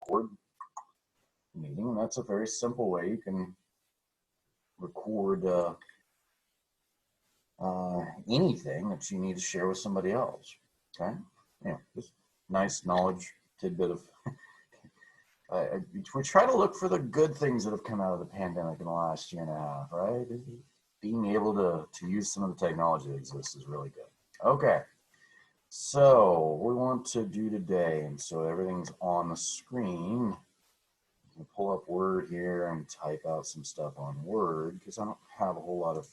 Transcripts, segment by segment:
record meeting. That's a very simple way you can record anything that you need to share with somebody else. Okay, yeah, just nice knowledge tidbit of. We try to look for the good things that have come out of the pandemic in the last year and a half, right? Being able to use some of the technology that exists is really good. Okay, so what we want to do today, and so everything's on the screen. I'm gonna pull up Word here and type out some stuff on Word because I don't have a whole lot of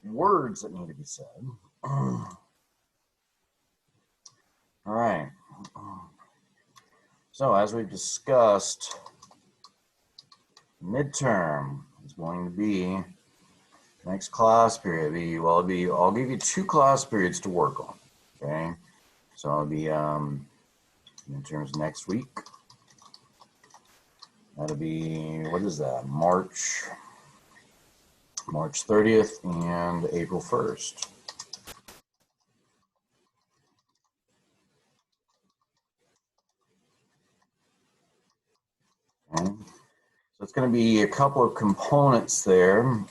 words that need to be said. All right. So as we've discussed, midterm is going to be next class period. I'll give you 2 class periods to work on. Okay, so I'll be midterms next week. That'll be, what is that? March 30th and April 1st. Okay. So it's going to be a couple of components there.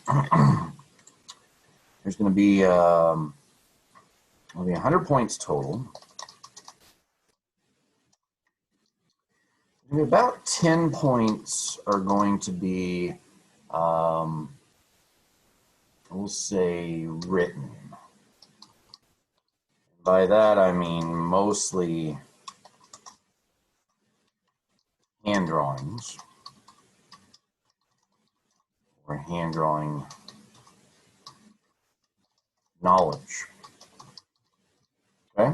There's going to be 100 points total. About 10 points are going to be, we'll say, written. By that I mean mostly hand drawings or hand drawing knowledge. Okay?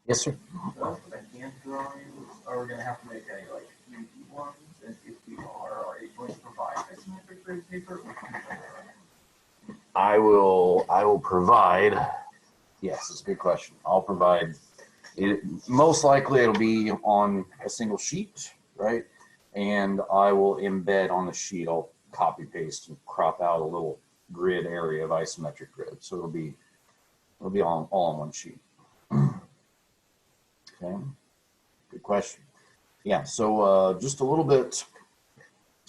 Yes, sir. So for the hand drawings, are we going to have to make any like easy ones? And if we are you going to provide isometric grid paper? I will provide. Yes, it's a good question. I'll provide it. Most likely it'll be on a single sheet, right? And I will embed on the sheet. I'll copy paste and crop out a little grid area of isometric grid. So it'll be all on one sheet. Okay, good question. Yeah, so just a little bit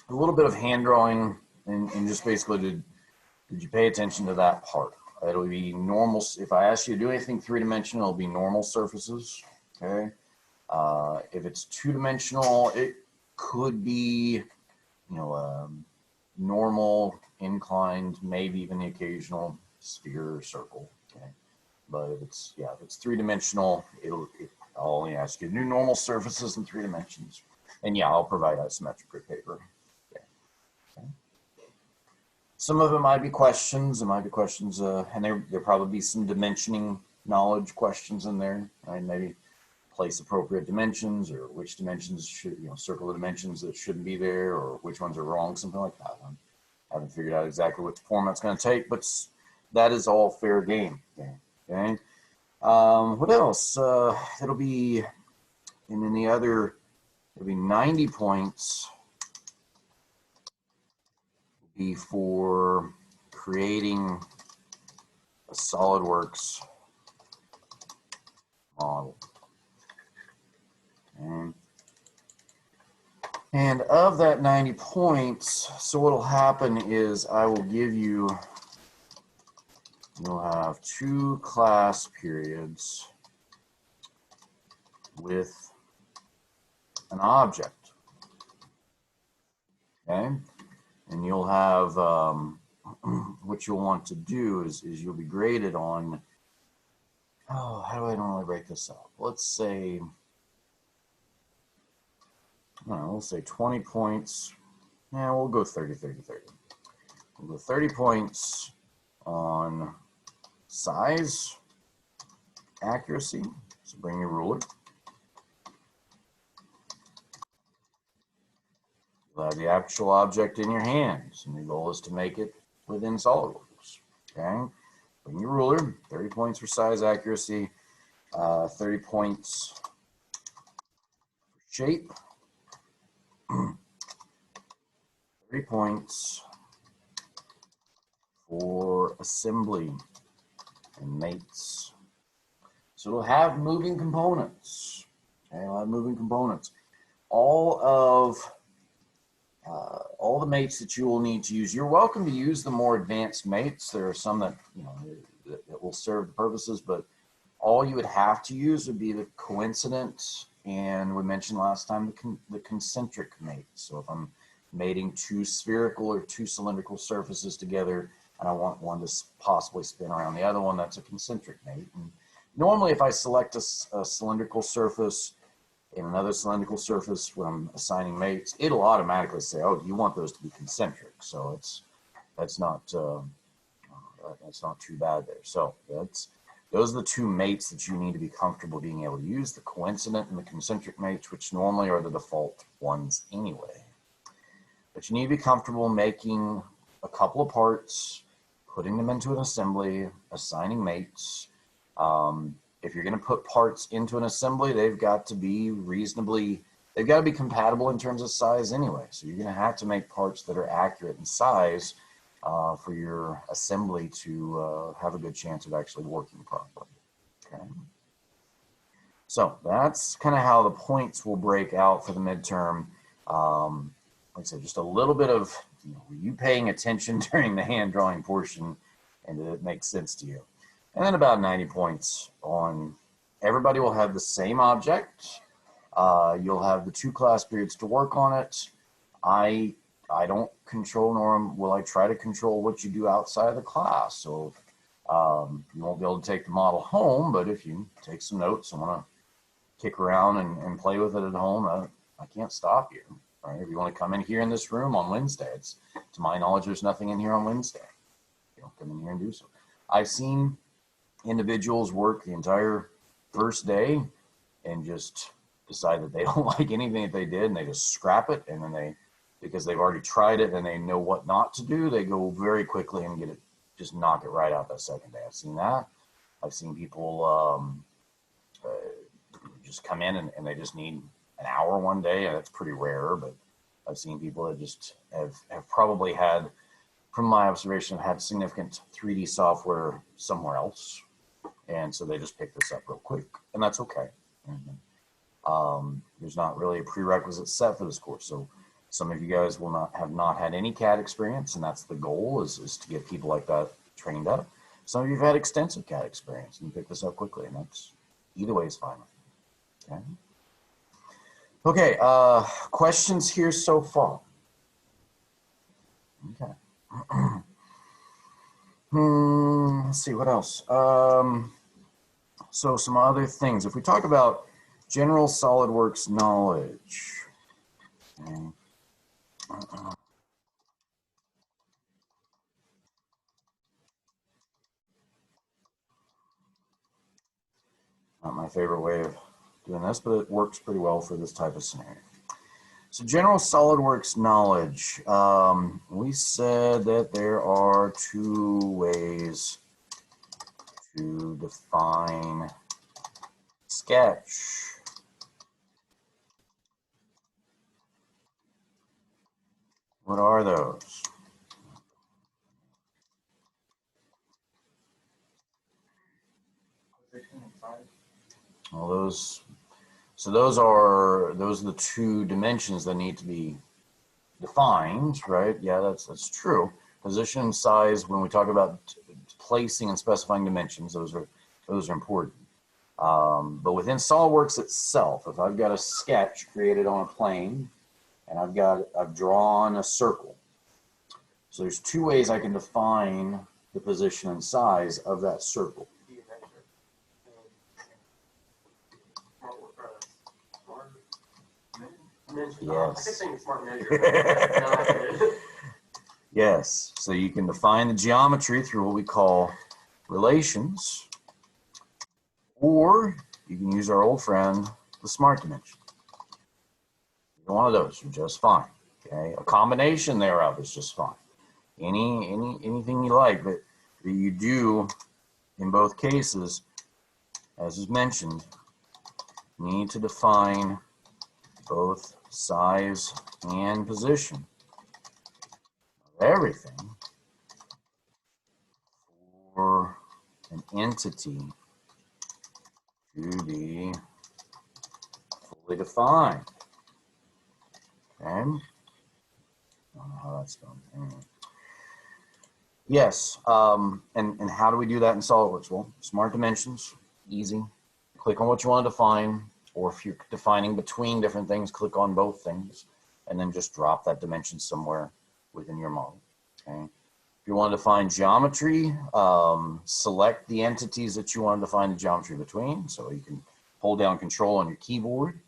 of hand drawing and just basically did you pay attention to that part? It'll be normal. If I ask you to do anything 3-dimensional, it'll be normal surfaces. Okay. If it's 2-dimensional, it could be, normal, inclined, maybe even the occasional sphere or circle. Okay. But if it's 3-dimensional, I'll only ask you to do normal surfaces in 3 dimensions. And yeah, I'll provide isometric grid paper. Okay. Okay. Some of it might be questions. It might be questions, and there'll probably be some dimensioning knowledge questions in there. Right? Maybe place appropriate dimensions, or which dimensions should, circle the dimensions that shouldn't be there, or which ones are wrong, something like that. I haven't figured out exactly what form that's going to take, but that is all fair game. Okay. What else? It'll be, and then the other, it'll be 90 points be for creating a Solidworks model. And of that 90 points, so what'll happen is I will give you, you'll have 2 class periods with an object. Okay? And you'll have, what you'll want to do is you'll be graded on, how do I normally break this up? Let's say, we'll say 20 points. Yeah, we'll go 30, 30, 30. We'll go 30 points on size, accuracy. So bring your ruler. You'll have the actual object in your hands, and the goal is to make it within SolidWorks. Okay, bring your ruler. 30 points for size, accuracy. 30 points for shape. 30 points for assembly and mates. So it'll have moving components. Okay, a lot of moving components. All the mates that you will need to use, you're welcome to use the more advanced mates. There are some that, you know, that will serve the purposes, but all you would have to use would be the coincident, and we mentioned last time the concentric mate. So if I'm mating two spherical or two cylindrical surfaces together, and I want one to possibly spin around the other one, that's a concentric mate. And normally, if I select a cylindrical surface and another cylindrical surface when I'm assigning mates, it'll automatically say, "Oh, you want those to be concentric." So that's not too bad there. So those are the two mates that you need to be comfortable being able to use: the coincident and the concentric mates, which normally are the default ones anyway. But you need to be comfortable making a couple of parts, putting them into an assembly, assigning mates. If you're going to put parts into an assembly, they've got to be compatible in terms of size anyway. So you're going to have to make parts that are accurate in size for your assembly to have a good chance of actually working properly. Okay. So that's kind of how the points will break out for the midterm. Like I said, just a little bit of, were you paying attention during the hand drawing portion, and did it make sense to you? And then about 90 points on, everybody will have the same object. You'll have the 2 class periods to work on it. I don't control, nor will I try to control what you do outside of the class. So you won't be able to take the model home, but if you take some notes and want to kick around and play with it at home, I can't stop you. Right? If you want to come in here in this room on Wednesday, to my knowledge, there's nothing in here on Wednesday. Come in here and do so. I've seen individuals work the entire first day and just decide that they don't like anything that they did, and they just scrap it, and then because they've already tried it and they know what not to do, they go very quickly and just knock it right out that second day. I've seen that. I've seen people just come in and they just need an hour one day, and that's pretty rare, but I've seen people that just have probably had, from my observation, had significant 3D software somewhere else, and so they just pick this up real quick, and that's okay. There's not really a prerequisite set for this course, so some of you guys will have not had any CAD experience, and that's the goal, is to get people like that trained up. Some of you have had extensive CAD experience, and you pick this up quickly, and that's, either way is fine. Okay, questions here so far? Okay. Let's see, what else? So some other things. If we talk about general SolidWorks knowledge. Okay. Not my favorite way of doing this, but it works pretty well for this type of scenario. So general SolidWorks knowledge. We said that there are 2 ways to define sketch. What are those? Well, those are the 2 dimensions that need to be defined, right? Yeah, that's true. Position and size, when we talk about placing and specifying dimensions, those are important. But within SolidWorks itself, if I've got a sketch created on a plane and I've drawn a circle, so there's 2 ways I can define the position and size of that circle. Yes. Yes, so you can define the geometry through what we call relations, or you can use our old friend, the smart dimension. Either one of those are just fine. Okay, a combination thereof is just fine. Anything you like, but you do, in both cases, as is mentioned, need to define both size and position of everything for an entity to be Fully defined. Okay. I don't know how that's done. Anyway. Yes. And how do we do that in SolidWorks? Well, smart dimensions, easy. Click on what you want to define, or if you're defining between different things, click on both things, and then just drop that dimension somewhere within your model. Okay. If you want to define geometry, select the entities that you want to define the geometry between. So you can hold down Control on your keyboard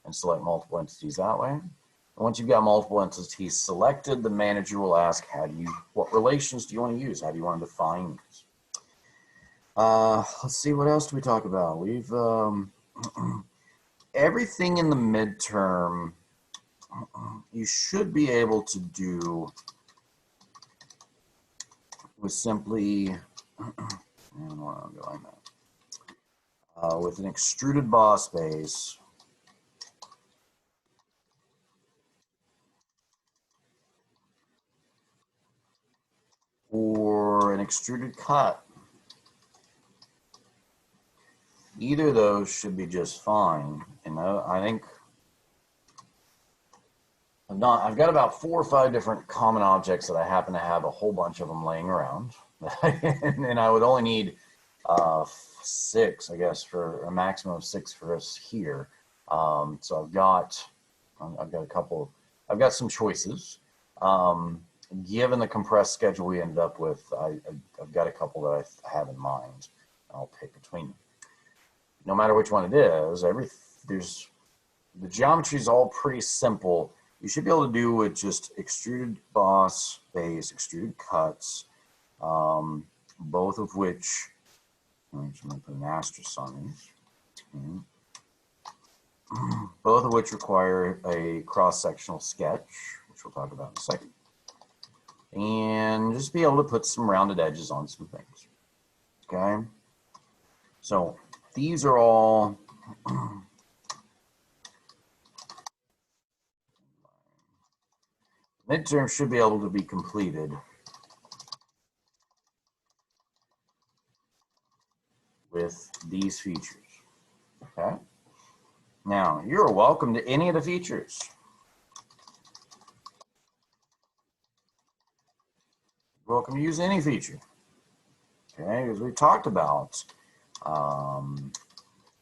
and select multiple entities that way. And once you've got multiple entities selected, the manager will ask, what relations do you want to use? How do you want to define these? Let's see, what else do we talk about? We've everything in the midterm you should be able to do with simply with an extruded boss base or an extruded cut. Either of those should be just fine. And I think I've got about 4 or 5 different common objects that I happen to have a whole bunch of them laying around. And I would only need 6, I guess, for a maximum of 6 for us here. So I've got a couple, I've got some choices. Given the compressed schedule we ended up with, I've got a couple that I have in mind. I'll pick between them. No matter which one it is, the geometry is all pretty simple. You should be able to do with just extruded boss base, extruded cuts, both of which, I'm just going to put an asterisk on these. Both of which require a cross-sectional sketch, which we'll talk about in a second. And just be able to put some rounded edges on some things. Okay? So these are all midterm should be able to be completed with these features. Okay? Now, you're welcome to any of the features. You're welcome to use any feature. Okay, because we talked about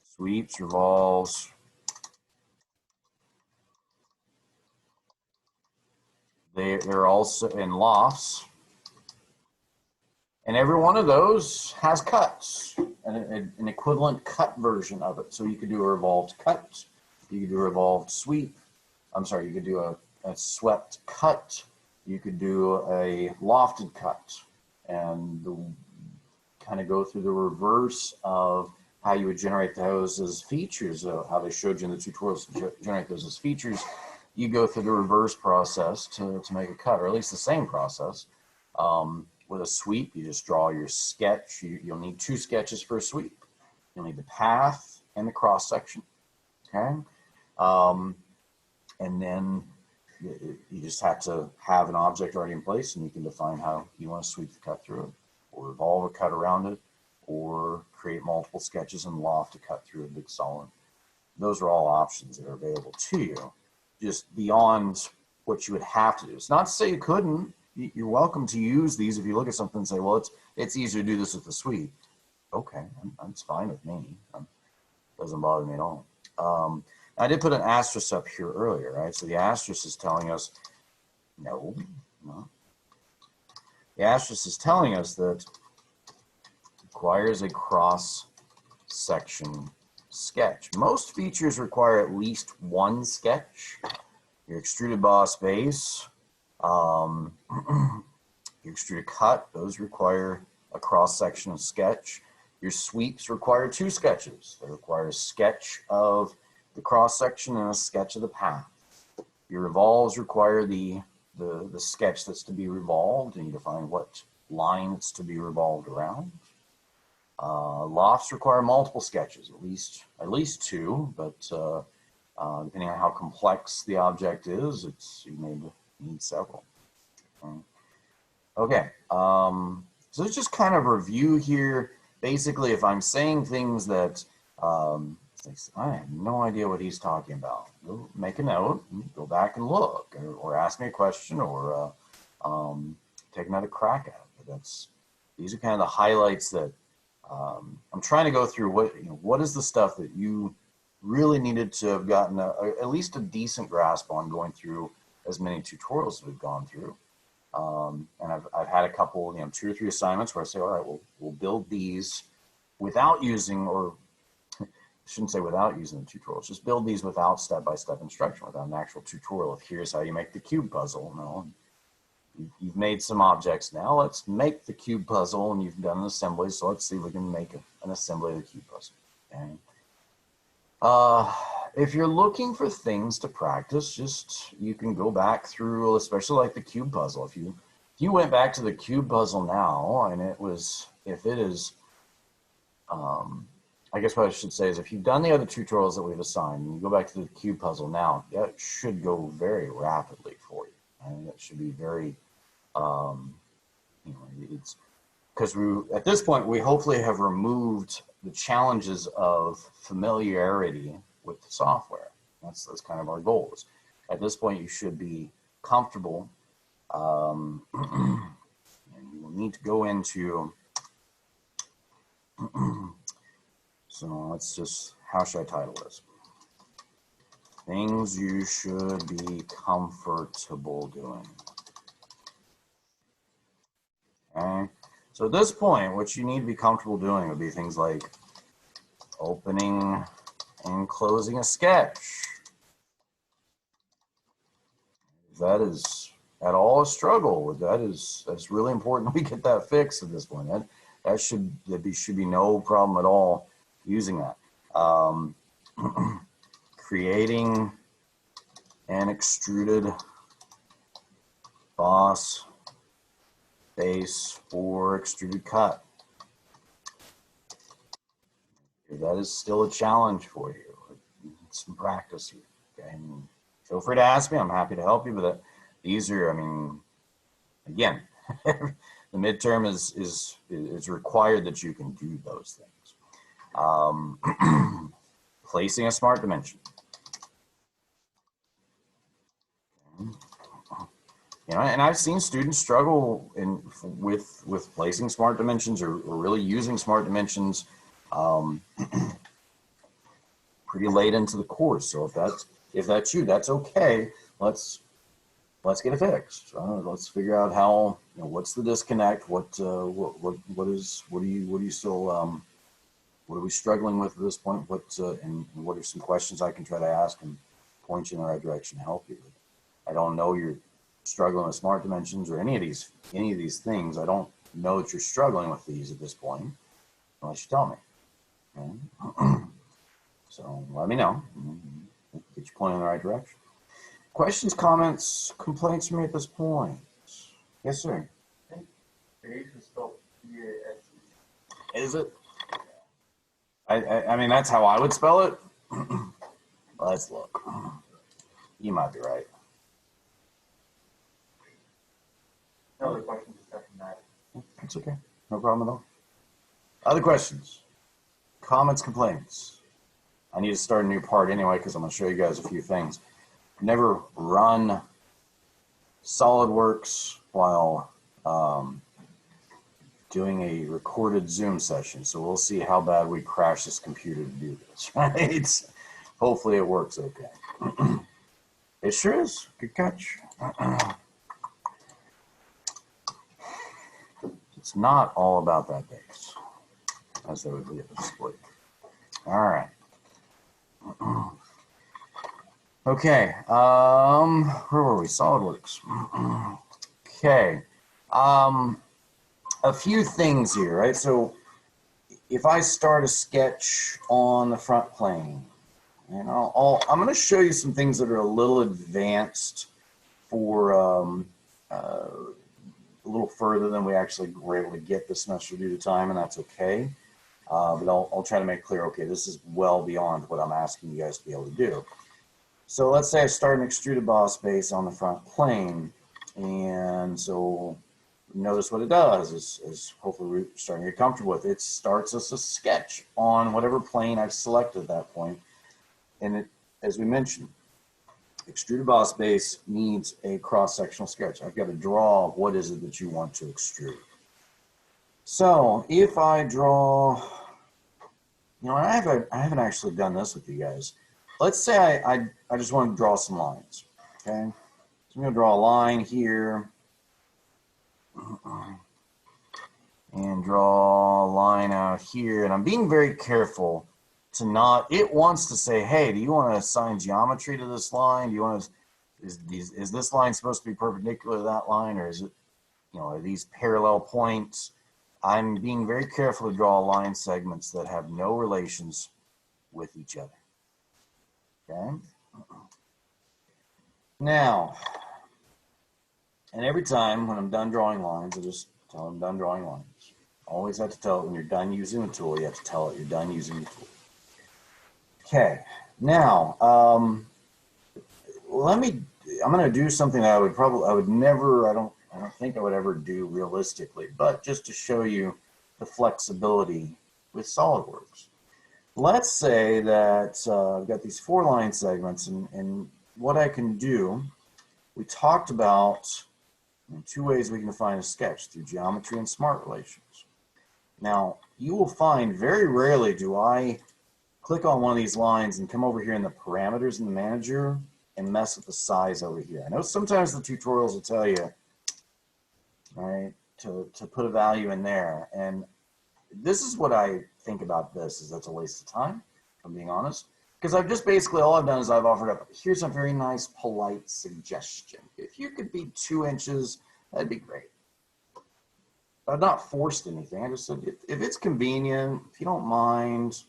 sweeps, revolves. They're also in lofts. And every one of those has cuts, and an equivalent cut version of it. So you could do a revolved cut, you could do a revolved sweep. I'm sorry, you could do a swept cut, you could do a lofted cut, and kind of go through the reverse of how you would generate those as features, how they showed you in the tutorials to generate those as features. You go through the reverse process to make a cut, or at least the same process. With a sweep, you just draw your sketch. You'll need 2 sketches for a sweep. You'll need the path and the cross section. Okay, and then you just have to have an object already in place, and you can define how you want to sweep the cut through it, or revolve a cut around it, or create multiple sketches and loft to cut through a big solid. Those are all options that are available to you, just beyond what you would have to do. It's not to say you couldn't. You're welcome to use these if you look at something and say, well, it's easier to do this with the sweep. Okay, that's fine with me. Doesn't bother me at all. I did put an asterisk up here earlier, right? So the asterisk is telling us, no. The asterisk is telling us that it requires a cross-section sketch. Most features require at least 1 sketch. Your extruded boss base, your extruded cut, those require a cross-sectional sketch. Your sweeps require 2 sketches. They require a sketch of the cross-section and a sketch of the path. Your revolves require the sketch that's to be revolved, and you define what line it's to be revolved around. Lofts require multiple sketches, at least 2, but depending on how complex the object is, you may need several. Okay, so let's just kind of review here. Basically, if I'm saying things that I have no idea what he's talking about. Go make a note, go back and look, or ask me a question, or take another crack at it. But these are kind of the highlights that I'm trying to go through. What is the stuff that you really needed to have gotten at least a decent grasp on going through as many tutorials as we've gone through. And I've had a couple, 2 or 3 assignments where I say, all right, we'll build these without using, or I shouldn't say without using the tutorials, just build these without step-by-step instruction, without an actual tutorial of here's how you make the cube puzzle. No, you've made some objects now, let's make the cube puzzle, and you've done an assembly, so let's see if we can make an assembly of the cube puzzle. Okay. If you're looking for things to practice, you can go back through, especially like the cube puzzle. If you went back to the cube puzzle now, and I guess what I should say is if you've done the other tutorials that we've assigned, and you go back to the cube puzzle now, that should go very rapidly for you. And it should be very, it's because at this point, we hopefully have removed the challenges of familiarity with the software. That's kind of our goals. At this point, you should be comfortable, and you will need to go into, so let's just, how should I title this? Things you should be comfortable doing. Okay. So at this point, what you need to be comfortable doing would be things like opening and closing a sketch. If that is at all a struggle, that's really important we get that fixed at this point. That should be no problem at all using that. Creating an extruded boss base or extruded cut. If that is still a challenge for you, some practice here. Okay, and feel free to ask me. I'm happy to help you. But these are, again, the midterm is required that you can do those things. Placing a smart dimension. And I've seen students struggle with placing smart dimensions or really using smart dimensions pretty late into the course. So if that's you, that's okay. Let's get it fixed. Let's figure out how. What's the disconnect? What are we struggling with at this point? And what are some questions I can try to ask and point you in the right direction to help you? I don't know you're struggling with smart dimensions or any of these things. I don't know that you're struggling with these at this point, unless you tell me. Okay? So let me know. Get you pointing in the right direction. Questions, comments, complaints from me at this point? Yes, sir. Base is spelled B-A-S-E. Is it? I mean, that's how I would spell it. Let's look. You might be right. No other questions except from that. It's okay. No problem at all. Other questions? Comments, complaints? I need to start a new part anyway because I'm going to show you guys a few things. Never run SolidWorks while doing a recorded Zoom session. So we'll see how bad we crash this computer to do this, right? Hopefully it works okay. It sure is. Good catch. It's not all about that base, as they would be at the split. All right. Okay. Where were we? SolidWorks. Okay. A few things here, right? So if I start a sketch on the front plane, and I'm going to show you some things that are a little advanced for a little further than we actually were able to get this semester due to time, and that's okay. But I'll try to make clear, okay, this is well beyond what I'm asking you guys to be able to do. So let's say I start an extruded boss base on the front plane, and so notice what it does is hopefully we're starting to get comfortable with. It starts us a sketch on whatever plane I've selected at that point. And it, as we mentioned, extruded boss base needs a cross-sectional sketch. I've got to draw what is it that you want to extrude. So if I draw, you know, I haven't actually done this with you guys. Let's say I just want to draw some lines, okay? So I'm going to draw a line here and draw a line out here. And I'm being very careful to not, it wants to say, hey, do you want to assign geometry to this line? Do you want to, is this line supposed to be perpendicular to that line, or is it, you know, are these parallel points? I'm being very careful to draw line segments that have no relations with each other. Okay. Now, and every time when I'm done drawing lines, I just tell them I'm done drawing lines. Always have to tell it when you're done using the tool. You have to tell it you're done using the tool. Okay. Now, I'm going to do something that I don't think I would ever do realistically, but just to show you the flexibility with SolidWorks. Let's say that I've got these 4 line segments, and what I can do, we talked about 2 ways we can define a sketch, through geometry and smart relations. Now, you will find very rarely do I click on one of these lines and come over here in the parameters in the manager and mess with the size over here. I know sometimes the tutorials will tell you, right, to put a value in there. And this is what I think about this, is that's a waste of time, if I'm being honest. Because I've just basically, all I've done is I've offered up, here's a very nice, polite suggestion. If you could be 2 inches, that'd be great. I've not forced anything. I just said, if it's convenient, if you don't mind,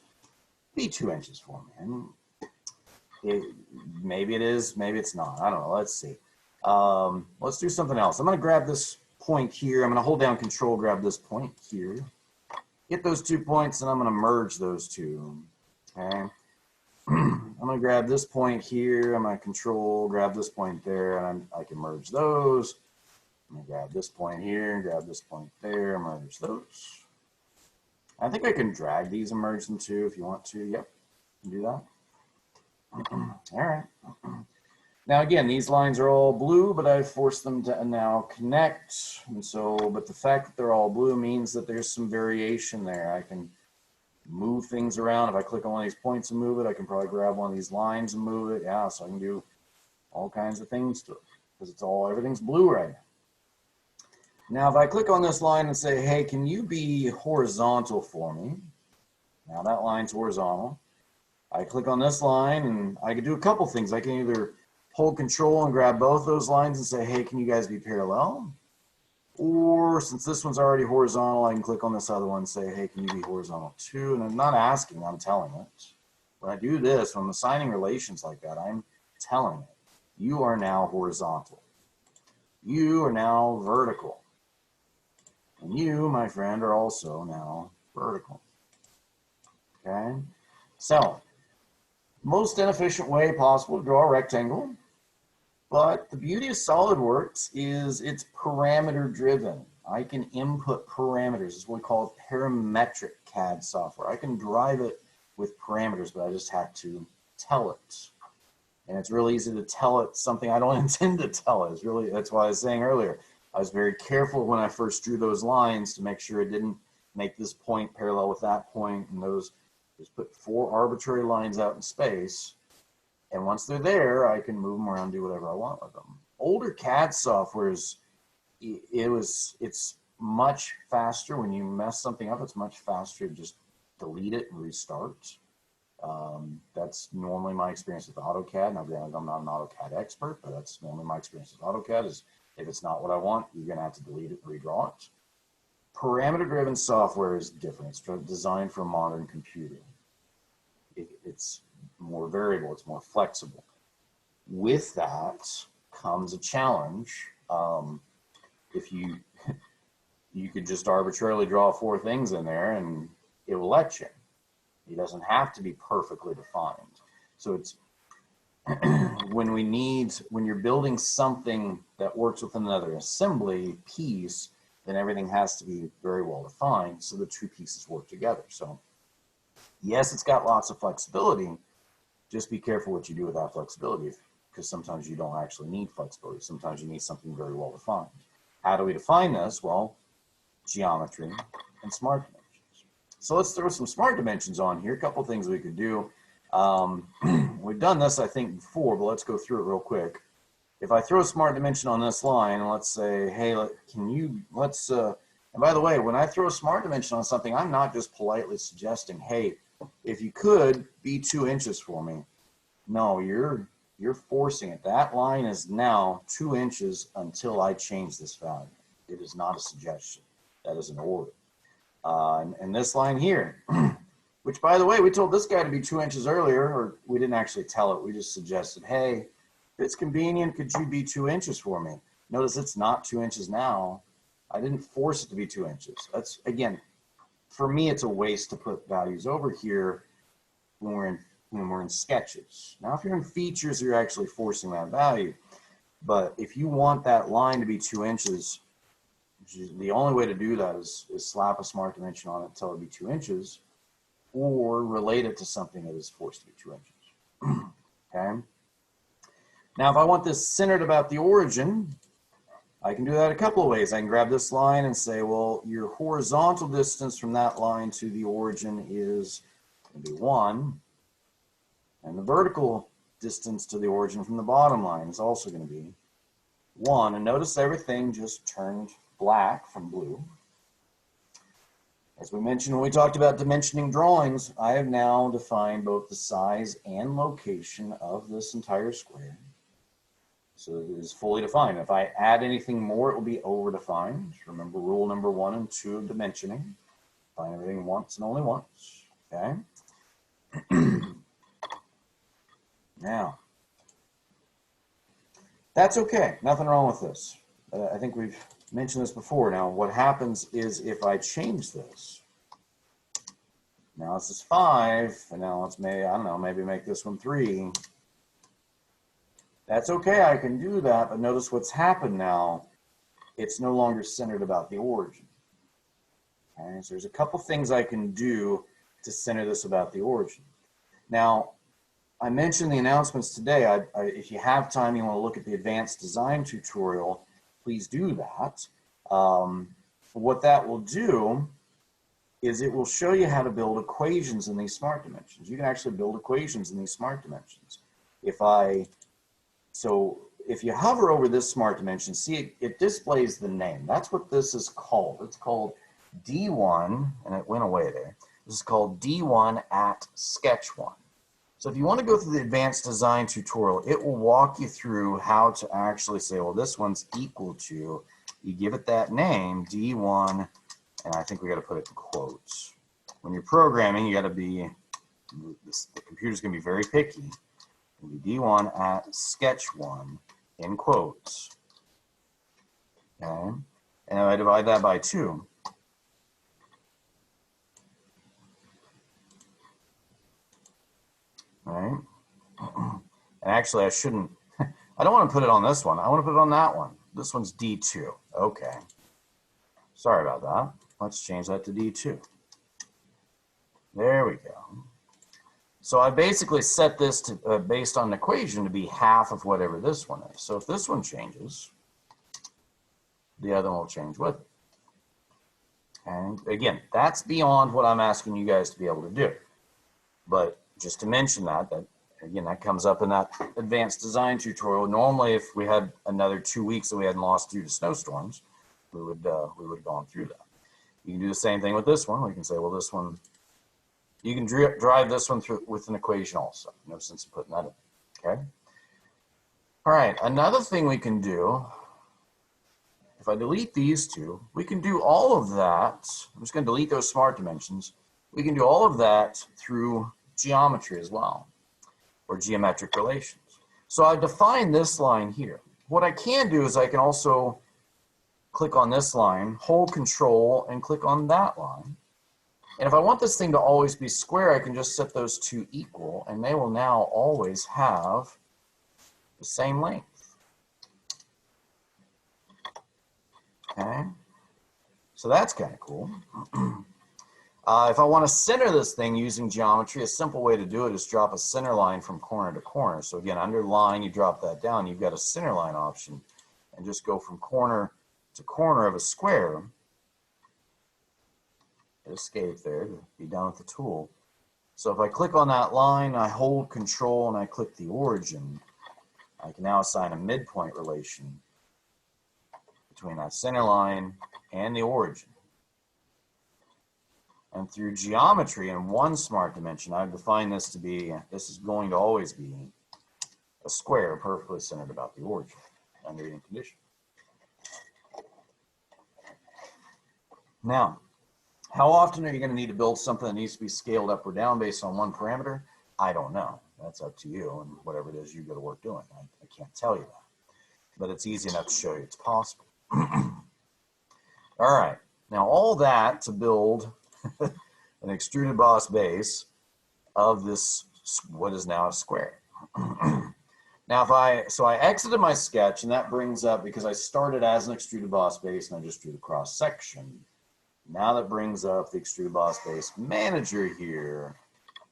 be 2 inches for me. And maybe it is, maybe it's not. I don't know. Let's see. Let's do something else. I'm going to grab this point here. I'm going to hold down Control, grab this point here. Get those 2 points, and I'm going to merge those 2. Okay. I'm going to grab this point here. I'm going to Control, grab this point there, and I can merge those. I'm going to grab this point here, grab this point there, merge those. I think I can drag these and merge them too if you want to. Yep, you can do that. All right. Now again, these lines are all blue, but I've forced them to now connect. And so, but the fact that they're all blue means that there's some variation there. I can move things around. If I click on one of these points and move it, I can probably grab one of these lines and move it. Yeah, so I can do all kinds of things to it because everything's blue right now. Now, if I click on this line and say, hey, can you be horizontal for me? Now that line's horizontal. I click on this line and I can do a couple things. I can either hold Control and grab both those lines and say, hey, can you guys be parallel? Or since this one's already horizontal, I can click on this other one and say, hey, can you be horizontal too? And I'm not asking, I'm telling it. When I do this, when I'm assigning relations like that, I'm telling it, you are now horizontal. You are now vertical. And you, my friend, are also now vertical. Okay? So, most inefficient way possible to draw a rectangle. But the beauty of SolidWorks is it's parameter driven. I can input parameters. It's what we call Parametric CAD software. I can drive it with parameters, but I just have to tell it. And it's really easy to tell it something I don't intend to tell it. It's really, that's why I was saying earlier, I was very careful when I first drew those lines to make sure it didn't make this point parallel with that point, and those just put 4 arbitrary lines out in space. And once they're there, I can move them around, do whatever I want with them. Older CAD softwares, it's much faster. When you mess something up, it's much faster to just delete it and restart. That's normally my experience with AutoCAD. Now, granted, I'm not an AutoCAD expert, but that's normally my experience with AutoCAD is if it's not what I want, you're going to have to delete it and redraw it. Parameter-driven software is different. It's designed for a modern computer. It's more variable. It's more flexible. With that comes a challenge. If you could just arbitrarily draw 4 things in there and it will let you. It doesn't have to be perfectly defined. So it's when you're building something that works with another assembly piece, then everything has to be very well defined so the two pieces work together. So yes, it's got lots of flexibility. Just be careful what you do with that flexibility, because sometimes you don't actually need flexibility. Sometimes you need something very well defined. How do we define this? Well, geometry and smart dimensions. So let's throw some smart dimensions on here. A couple things we could do. We've done this, I think, before, but let's go through it real quick. If I throw a smart dimension on this line, and let's say, hey, and by the way, when I throw a smart dimension on something, I'm not just politely suggesting, hey, if you could be 2 inches for me. No, you're forcing it. That line is now 2 inches until I change this value. It is not a suggestion. That is an order. And this line here, which, by the way, we told this guy to be 2 inches earlier, or we didn't actually tell it. We just suggested, hey, if it's convenient, could you be 2 inches for me? Notice it's not 2 inches now. I didn't force it to be 2 inches. That's, again, for me, it's a waste to put values over here when we're in sketches. Now, if you're in features, you're actually forcing that value. But if you want that line to be 2 inches, the only way to do that is slap a smart dimension on it, tell it to be 2 inches, or relate it to something that is forced to be 2 inches. Okay. Now, if I want this centered about the origin, I can do that a couple of ways. I can grab this line and say, well, your horizontal distance from that line to the origin is going to be 1. And the vertical distance to the origin from the bottom line is also going to be 1. And notice everything just turned black from blue. As we mentioned when we talked about dimensioning drawings, I have now defined both the size and location of this entire square. So it is fully defined. If I add anything more, it will be over-defined. Remember rule number 1 and 2 of dimensioning. Define everything once and only once. Okay. Now, that's okay. Nothing wrong with this. I think we've mentioned this before. Now, what happens is if I change this, now this is 5, and now let's maybe make this one 3. That's okay, I can do that, but notice what's happened now. It's no longer centered about the origin. Okay, so there's a couple things I can do to center this about the origin. Now, I mentioned the announcements today. If you have time, you want to look at the advanced design tutorial, please do that. What that will do is it will show you how to build equations in these smart dimensions. You can actually build equations in these smart dimensions. So if you hover over this smart dimension, see it displays the name. That's what this is called. It's called D1, and it went away there. This is called D1 at sketch 1. So if you want to go through the advanced design tutorial, it will walk you through how to actually say, well, this one's equal to, you give it that name, D1, and I think we got to put it in quotes. When you're programming, you got to be, the computer's going to be very picky. It'll be D1 at sketch 1 in quotes. Okay, and I divide that by 2. All right, and actually I shouldn't, I don't want to put it on this one. I want to put it on that one. This one's D2. Okay, sorry about that. Let's change that to D2. There we go. So I basically set this to, based on an equation, to be half of whatever this one is. So if this one changes, the other one will change with it. And again, that's beyond what I'm asking you guys to be able to do. But just to mention that again, that comes up in that advanced design tutorial. Normally, if we had another 2 weeks that we hadn't lost due to snowstorms, we would have gone through that. You can do the same thing with this one. We can say, well, this one, you can drive this one through with an equation also. No sense in putting that in, okay? All right, another thing we can do, if I delete these two, we can do all of that. I'm just gonna delete those smart dimensions. We can do all of that through geometry as well, or geometric relations. So I've defined this line here. What I can do is I can also click on this line, hold Control, and click on that line. And if I want this thing to always be square, I can just set those two equal, and they will now always have the same length. Okay. So that's kind of cool. If I want to center this thing using geometry, a simple way to do it is drop a center line from corner to corner. So again, under line, you drop that down, you've got a center line option, and just go from corner to corner of a square. Hit escape there to be done with the tool. So if I click on that line, I hold control and I click the origin, I can now assign a midpoint relation between that center line and the origin. And through geometry in one smart dimension, I've defined this to be, this is going to always be a square perfectly centered about the origin under any condition. Now, how often are you going to need to build something that needs to be scaled up or down based on one parameter? I don't know. That's up to you and whatever it is you go to work doing. I can't tell you that. But it's easy enough to show you it's possible. All right. Now, all that to build an extruded boss base of this, what is now a square. Now, so I exited my sketch, and that brings up, because I started as an extruded boss base and I just drew the cross section. Now that brings up the extruded boss base manager here.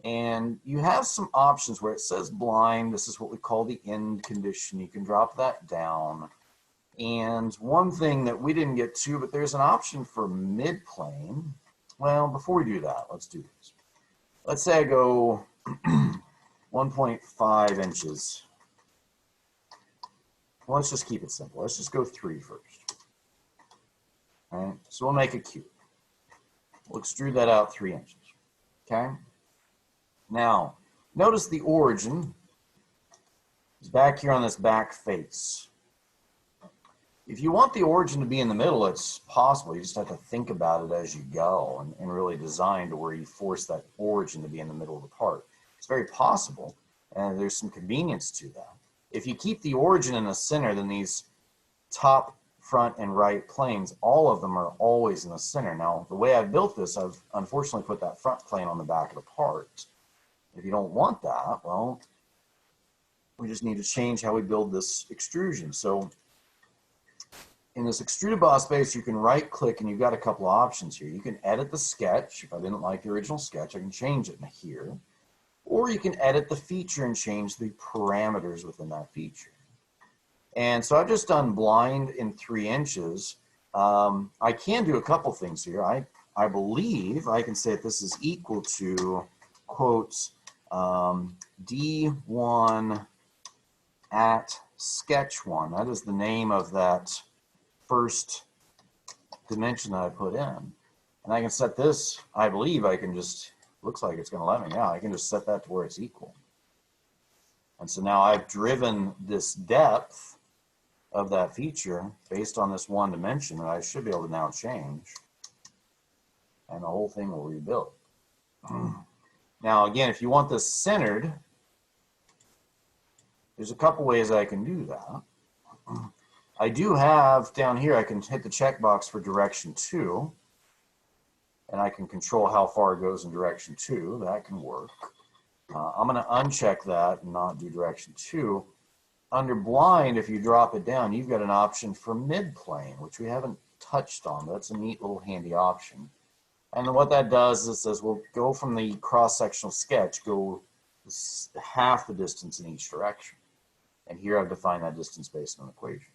And you have some options where it says blind. This is what we call the end condition. You can drop that down. And one thing that we didn't get to, but there's an option for mid-plane. Well, before we do that, let's do this. Let's say I go 1.5 inches. Well, let's just keep it simple. Let's just go 3 first. All right, so we'll make a cube. We'll extrude that out 3 inches. Okay? Now, notice the origin is back here on this back face. If you want the origin to be in the middle, it's possible. You just have to think about it as you go and really design to where you force that origin to be in the middle of the part. It's very possible, and there's some convenience to that. If you keep the origin in the center, then these top, front, and right planes, all of them are always in the center. Now, the way I've built this, I've unfortunately put that front plane on the back of the part. If you don't want that, well, we just need to change how we build this extrusion. So in this extruded boss base, you can right click and you've got a couple of options here. You can edit the sketch. If I didn't like the original sketch, I can change it in here. Or you can edit the feature and change the parameters within that feature. And so I've just done blind in 3 inches. I can do a couple things here. I believe I can say that this is equal to, quotes, D1 at sketch 1. That is the name of that first dimension that I put in. And I can set this, I believe I can just, looks like it's going to let me now. I can just set that to where it's equal. And so now I've driven this depth of that feature based on this one dimension that I should be able to now change. And the whole thing will rebuild. Now, again, if you want this centered, there's a couple ways I can do that. I do have down here, I can hit the checkbox for direction 2, and I can control how far it goes in direction 2. That can work. I'm going to uncheck that and not do direction 2. Under blind, if you drop it down, you've got an option for mid-plane, which we haven't touched on, but that's a neat little handy option. And then what that does is it says we'll go from the cross-sectional sketch, go half the distance in each direction. And here I've defined that distance based on an equation.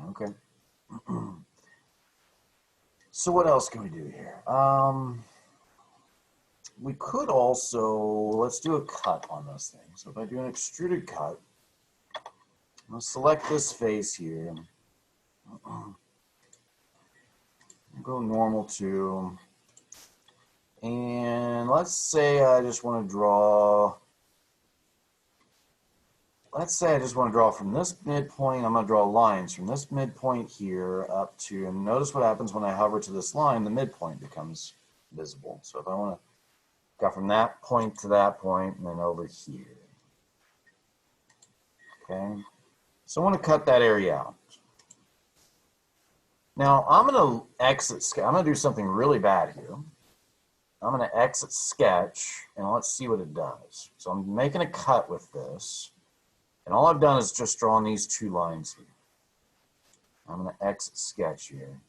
Okay. So what else can we do here? We could also, let's do a cut on this thing. So if I do an extruded cut, I'll select this face here. Go normal to, and let's say I just want to draw, from this midpoint. I'm going to draw lines from this midpoint here up to, and notice what happens when I hover to this line, the midpoint becomes visible. So if I want to go from that point to that point and then over here. Okay, so I want to cut that area out. Now I'm going to exit, I'm going to do something really bad here. I'm going to exit sketch and let's see what it does. So I'm making a cut with this. And all I've done is just drawn these 2 lines here. I'm going to exit sketch here.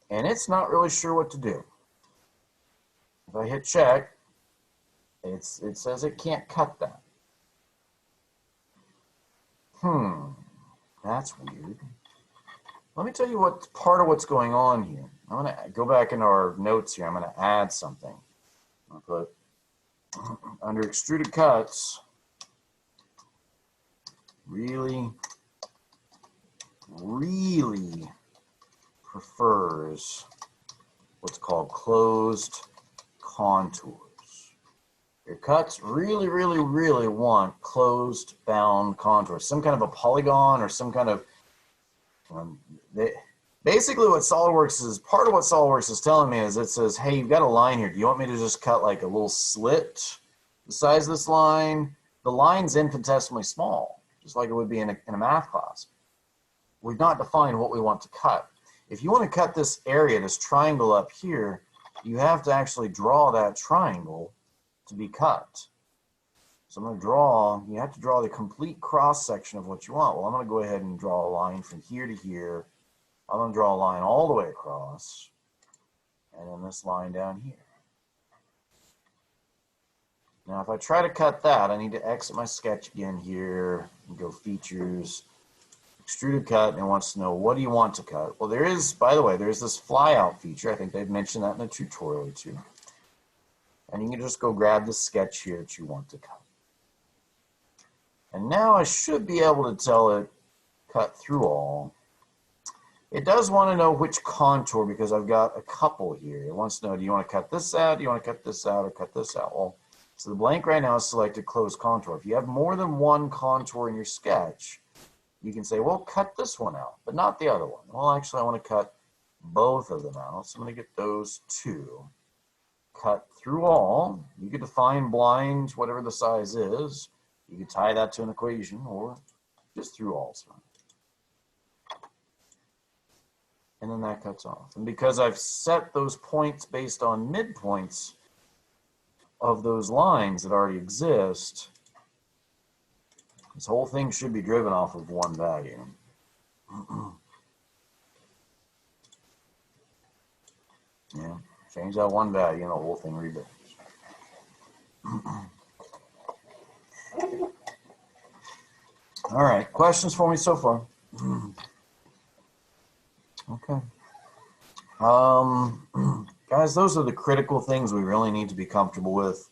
And it's not really sure what to do. If I hit check, it says it can't cut that. That's weird. Let me tell you what part of what's going on here. I'm going to go back into our notes here. I'm going to add something. I'll put under extruded cuts, really prefers what's called closed contours. Your cuts really want closed bound contours, some kind of a polygon or some kind of basically what SolidWorks is, part of what SolidWorks is telling me is it says, hey, you've got a line here. Do you want me to just cut like a little slit the size of this line? The line's infinitesimally small, just like it would be in a math class. We've not defined what we want to cut. If you want to cut this area, this triangle up here, you have to actually draw that triangle to be cut. So I'm going to draw, you have to draw the complete cross section of what you want. Well, I'm going to go ahead and draw a line from here to here. I'm going to draw a line all the way across, and then this line down here. Now, if I try to cut that, I need to exit my sketch again here and go features, extruded cut, and it wants to know, what do you want to cut? Well, there is, by the way, there's this flyout feature. I think they've mentioned that in a tutorial or two. And you can just go grab the sketch here that you want to cut. And now I should be able to tell it, cut through all. It does want to know which contour, because I've got a couple here. It wants to know, do you want to cut this out, do you want to cut this out, or cut this out? Well, so the blank right now is selected closed contour. If you have more than one contour in your sketch, you can say, well, cut this one out, but not the other one. Well, actually, I want to cut both of them out, so I'm going to get those two. Cut through all. You could define blind, whatever the size is. You could tie that to an equation, or just through all. And then that cuts off. And because I've set those points based on midpoints of those lines that already exist, this whole thing should be driven off of one value. Yeah, change that one value and the whole thing rebuilds. All right, questions for me so far? Okay. Guys, those are the critical things we really need to be comfortable with.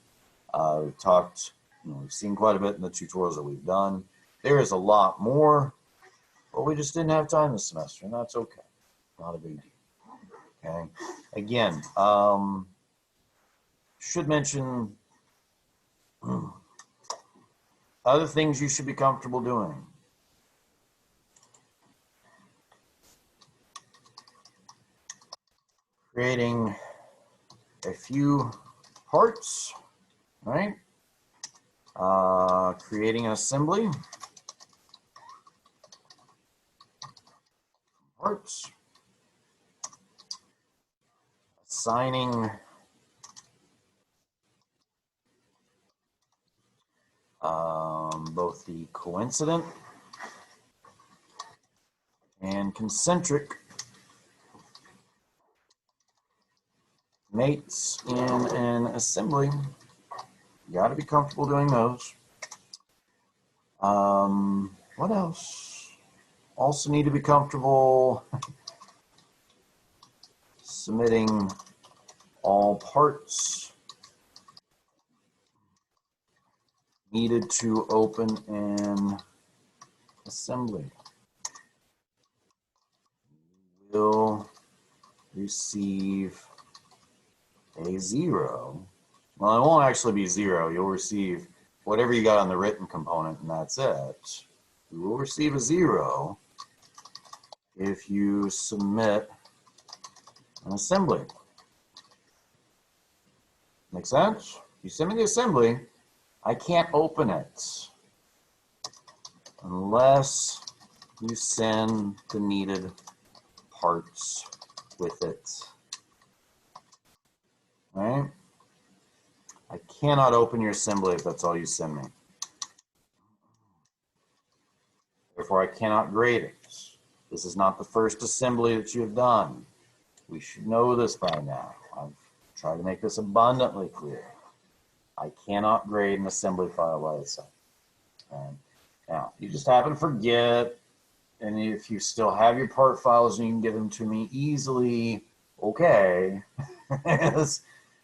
We've talked, we've seen quite a bit in the tutorials that we've done. There is a lot more, but we just didn't have time this semester, and that's okay. Not a big deal. Okay. Again, should mention other things you should be comfortable doing. Creating a few parts, right? Creating an assembly. Parts. Assigning both the coincident and concentric mates in an assembly. You got to be comfortable doing those. What else? Also need to be comfortable submitting all parts needed to open an assembly. You will receive a 0. Well, it won't actually be 0. You'll receive whatever you got on the written component, and that's it. You will receive a 0 if you submit an assembly. Make sense? You send me the assembly, I can't open it unless you send the needed parts with it. Right? I cannot open your assembly if that's all you send me. Therefore, I cannot grade it. This is not the first assembly that you have done. We should know this by now. I've tried to make this abundantly clear. I cannot grade an assembly file by itself. Now, if you just happen to forget, and if you still have your part files and you can give them to me easily, okay,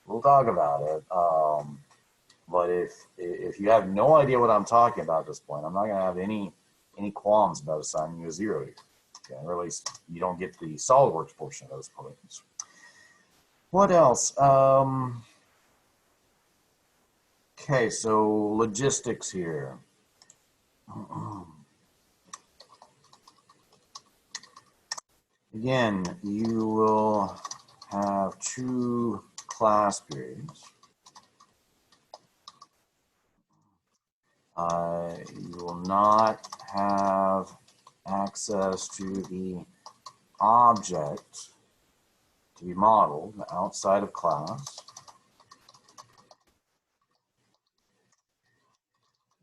we'll talk about it. But if you have no idea what I'm talking about at this point, I'm not going to have any qualms about assigning you a 0 here. Okay, or at least you don't get the SolidWorks portion of those points. What else? Okay, so logistics here. Again, you will have 2 class periods. You will not have access to the object to be modeled outside of class.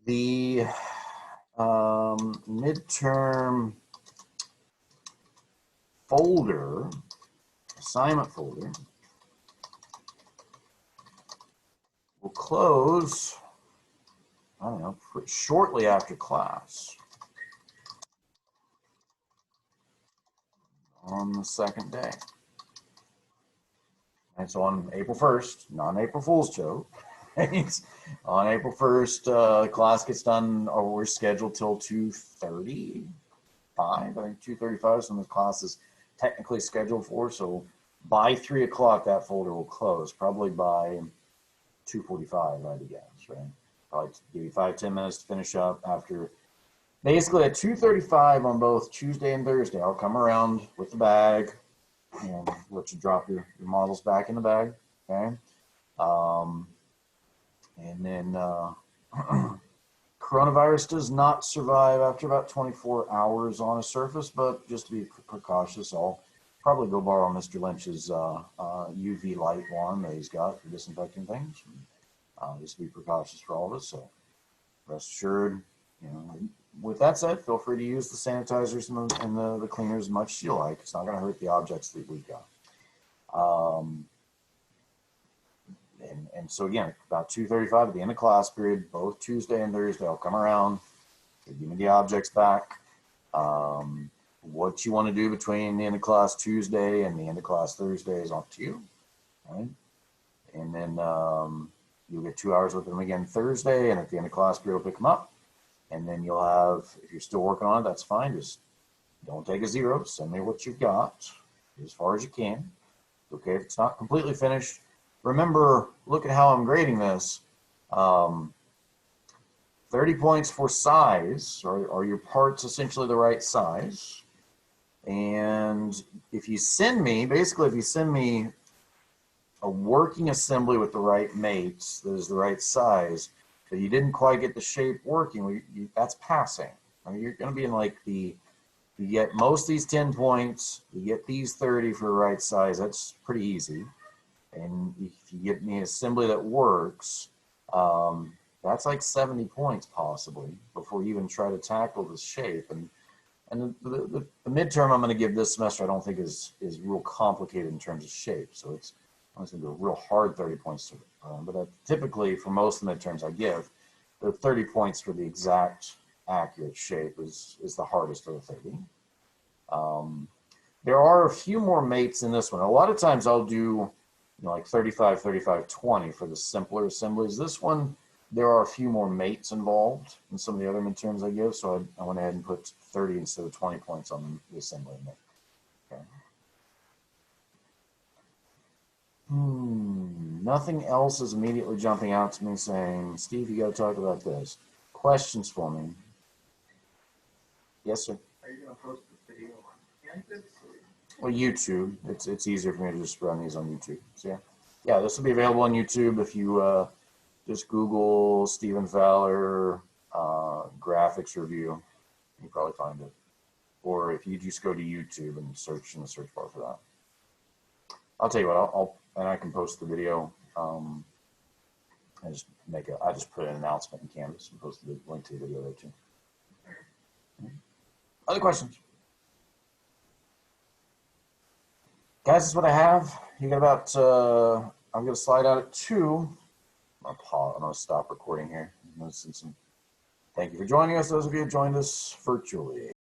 The midterm folder, assignment folder, will close, I don't know, shortly after class on the second day. And so on April 1st, not an April Fool's joke, on April 1st, class gets done, or we're scheduled till 2:35, I think 2:35 is when the class is technically scheduled for. So by 3 o'clock, that folder will close, probably by 2:45, I'd guess, right? Probably give you 5-10 minutes to finish up. After basically at 2:35 on both Tuesday and Thursday, I'll come around with the bag and let you drop your models back in the bag, okay? And then coronavirus does not survive after about 24 hours on a surface, but just to be precautious, I'll probably go borrow Mr. Lynch's UV light wand that he's got for disinfecting things. Just to be precautious for all of us. So rest assured, you know, with that said, feel free to use the sanitizers and the cleaners as much as you like. It's not going to hurt the objects that we've got. And so again, about 2:35 at the end of class period, both Tuesday and Thursday, I'll come around, give me the objects back. What you want to do between the end of class Tuesday and the end of class Thursday is up to you, right? And then you'll get 2 hours with them again Thursday, and at the end of class period, we'll pick them up. And then you'll have, if you're still working on it, that's fine. Just don't take a 0. Send me what you've got as far as you can. Okay, if it's not completely finished, remember, look at how I'm grading this. 30 points for size. Are your parts essentially the right size? And if you send me, basically, if you send me a working assembly with the right mates, that is the right size, but you didn't quite get the shape working, that's passing. I mean, you're going to be in like you get most of these 10 points, you get these 30 for the right size, that's pretty easy. And if you get me an assembly that works, that's like 70 points possibly before you even try to tackle the shape. And the midterm I'm going to give this semester I don't think is real complicated in terms of shape. So it's going to be a real hard 30 points to but typically for most of the midterms I give, the 30 points for the exact accurate shape is the hardest of the 30. There are a few more mates in this one. A lot of times I'll do like 35, 35, 20 for the simpler assemblies. This one, there are a few more mates involved in some of the other midterms I give, so I went ahead and put 30 instead of 20 points on the assembly mate. Okay. Nothing else is immediately jumping out to me saying, Steve, you got to talk about this. Questions for me? Yes, sir. Are you going to post the video on Canvas? Well, YouTube. It's easier for me to just run these on YouTube. So yeah, this will be available on YouTube if you just Google Stephen Fowler graphics review. You probably find it. Or if you just go to YouTube and search in the search bar for that. I'll tell you what. And I can post the video. I just put an announcement in Canvas and post the link to the video there too. Other questions? Guys, that's what I have. You got about, I'm going to slide out at 2. I'm going to stop recording here. Thank you for joining us, those of you who joined us virtually.